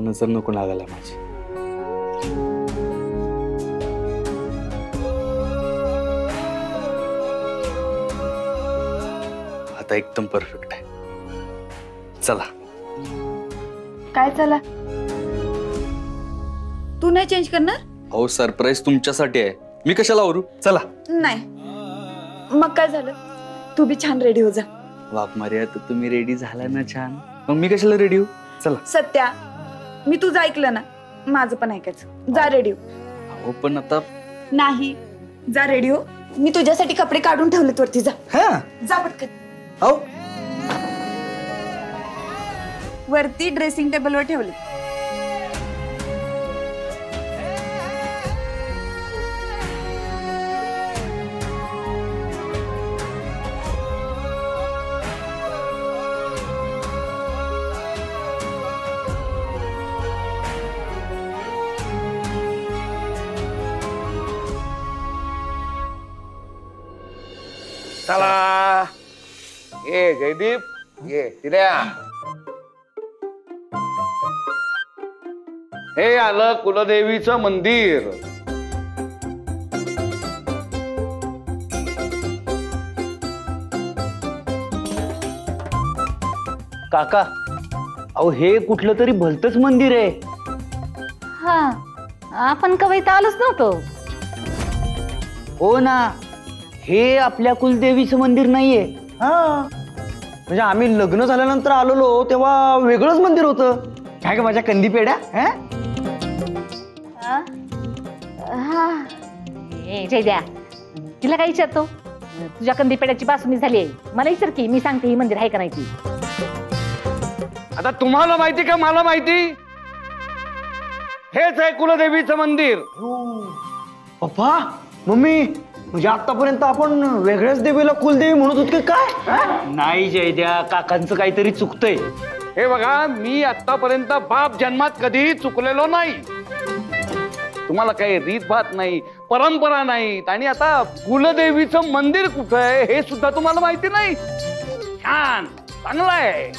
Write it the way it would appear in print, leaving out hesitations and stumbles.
नजर नको लागायला माझी. आता एकदम परफेक्ट आहे. चला. काय चला? तू नाही चेंज करणार? अहो सरप्राईज तुमच्यासाठी आहे, मी कशाला आवरू. चला. नाही. मग काय झालं? तू बी छान रेडी हो जा. वाघ मार्या, तर तुम्ही रेडी झाला ना छान, मग मी कशाला रेडी हो. चला. सत्या, मी तुझं ऐकलं ना, माझं पण ऐकायचं. जा रेडी हो. हो पण आता नाही, जा रेडी हो. मी तुझ्यासाठी कपडे काढून ठेवलेत वरती. जा. जा पटकन. हो. वरती ड्रेसिंग टेबलवर ठेवले. चला. ये जयदीप, ये तिऱ्या. हे आलं कुलदेवीचं मंदिर. काका, अहो हे कुठलं तरी भलतंच मंदिर आहे. हा, आपण कवयिता आलोच नव्हतो. हो ना, हे आपल्या कुलदेवीचं मंदिर नाहीये. म्हणजे आम्ही लग्न झाल्यानंतर आलेलो तेव्हा वेगळंच मंदिर होतं. काय का माझ्या कंदी पेड्या. जयद्या, तिला काय विचारतो? तुझ्या कंदीपेड्याची बासुंदी झाली आहे, मला विचार की, मी सांगते ही मंदिर आहे का नाही ती. आता तुम्हाला माहिती का मला माहिती? हेच आहे कुलदेवीचं मंदिर. पप्पा, मम्मी, म्हणजे आतापर्यंत आपण वेगळ्याच देवीला कुलदेवी म्हणत होत काय? नाही जयद्या, काकांचं काहीतरी चुकतंय. हे बघा, मी आतापर्यंत बाप जन्मात कधी चुकलेलो नाही. तुम्हाला काही रीतभात नाही, परंपरा नाहीत, आणि आता कुलदेवीचं मंदिर कुठं आहे हे सुद्धा तुम्हाला माहिती नाही. छान, चांगलं आहे.